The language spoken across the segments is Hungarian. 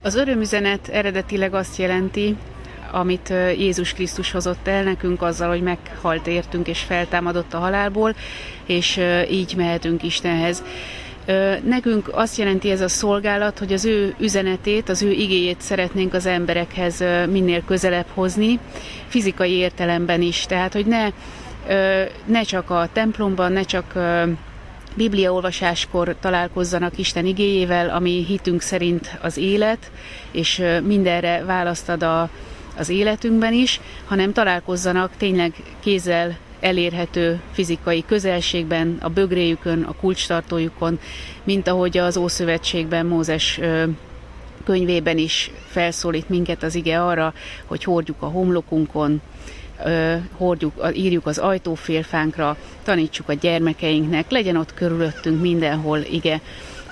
Az örömüzenet eredetileg azt jelenti, amit Jézus Krisztus hozott el nekünk azzal, hogy meghalt értünk és feltámadott a halálból, és így mehetünk Istenhez. Nekünk azt jelenti ez a szolgálat, hogy az ő üzenetét, az ő igéjét szeretnénk az emberekhez minél közelebb hozni, fizikai értelemben is. Tehát, hogy ne csak a templomban, ne csak bibliaolvasáskor találkozzanak Isten igéjével, ami hitünk szerint az élet, és mindenre választ ad az életünkben is, hanem találkozzanak tényleg kézzel elérhető fizikai közelségben, a bögréjükön, a kulcstartójukon, mint ahogy az Ószövetségben Mózes könyvében is felszólít minket az ige arra, hogy hordjuk a homlokunkon, írjuk az ajtófélfánkra, tanítsuk a gyermekeinknek, legyen ott körülöttünk mindenhol ige.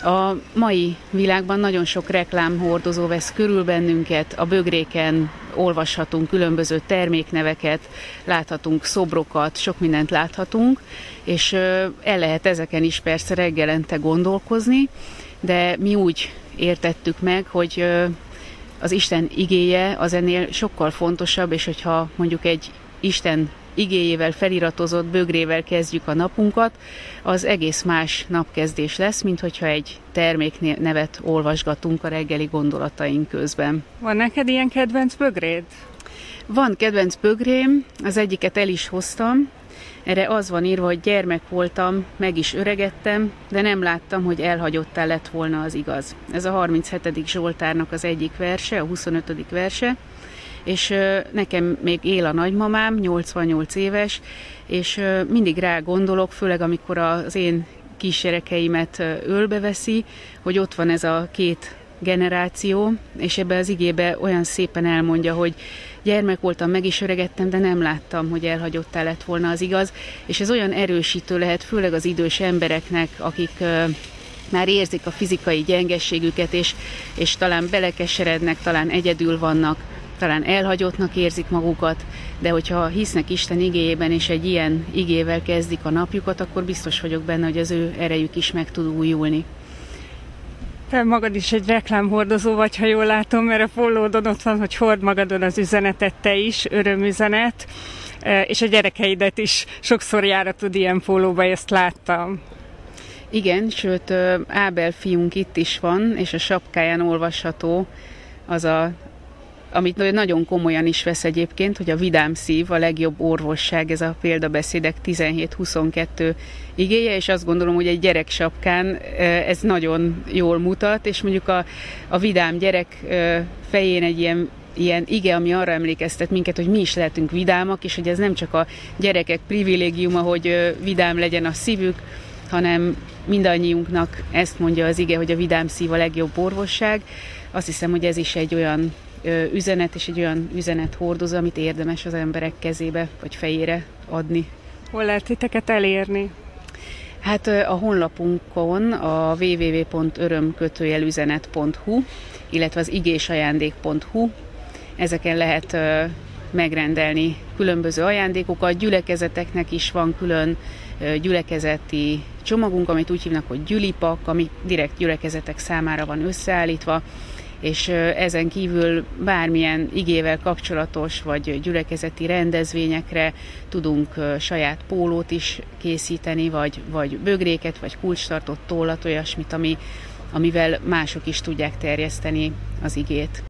A mai világban nagyon sok reklámhordozó vesz körül bennünket, a bögréken olvashatunk különböző termékneveket, láthatunk szobrokat, sok mindent láthatunk, és el lehet ezeken is persze reggelente gondolkozni, de mi úgy értettük meg, hogy az Isten igéje az ennél sokkal fontosabb, és hogyha mondjuk egy Isten igéjével feliratozott bögrével kezdjük a napunkat, az egész más napkezdés lesz, mint hogyha egy terméknevet olvasgatunk a reggeli gondolataink közben. Van neked ilyen kedvenc bögréd? Van kedvenc bögrém, az egyiket el is hoztam. Erre az van írva, hogy gyermek voltam, meg is öregedtem, de nem láttam, hogy elhagyottá lett volna az igaz. Ez a 37. Zsoltárnak az egyik verse, a 25. verse, és nekem még él a nagymamám, 88 éves, és mindig rá gondolok, főleg amikor az én kisgyerekeimet ölbeveszi, hogy ott van ez a két generáció, és ebbe az igébe olyan szépen elmondja, hogy gyermek voltam, meg is öregedtem, de nem láttam, hogy elhagyottá lett volna az igaz, és ez olyan erősítő lehet, főleg az idős embereknek, akik már érzik a fizikai gyengességüket, és talán belekeserednek, talán egyedül vannak, talán elhagyottnak érzik magukat, de hogyha hisznek Isten igéjében, és egy ilyen igével kezdik a napjukat, akkor biztos vagyok benne, hogy az ő erejük is meg tud újulni. Te magad is egy reklámhordozó vagy, ha jól látom, mert a pólódon ott van, hogy hord magadon az üzenetet te is, örömüzenet, és a gyerekeidet is sokszor járatod ilyen pólóba, ezt láttam. Igen, sőt, Ábel fiunk itt is van, és a sapkáján olvasható amit nagyon komolyan is vesz egyébként, hogy a vidám szív, a legjobb orvosság, ez a példabeszédek 17-22 igéje, és azt gondolom, hogy egy gyerek sapkán ez nagyon jól mutat, és mondjuk a vidám gyerek fején egy ilyen ige, ami arra emlékeztet minket, hogy mi is lehetünk vidámak, és hogy ez nem csak a gyerekek privilégiuma, hogy vidám legyen a szívük, hanem mindannyiunknak ezt mondja az ige, hogy a vidám szív a legjobb orvosság. Azt hiszem, hogy ez is egy olyan üzenet, és egy olyan üzenet hordozó, amit érdemes az emberek kezébe vagy fejére adni. Hol lehet titeket elérni? Hát a honlapunkon a www.öröm-üzenet.hu, illetve az igésajándék.hu, ezeken lehet megrendelni különböző ajándékokat. Gyülekezeteknek is van külön gyülekezeti csomagunk, amit úgy hívnak, hogy gyülipak, ami direkt gyülekezetek számára van összeállítva, és ezen kívül bármilyen igével kapcsolatos vagy gyülekezeti rendezvényekre tudunk saját pólót is készíteni, vagy bögréket, vagy kulcstartott tollat, olyasmit, amivel mások is tudják terjeszteni az igét.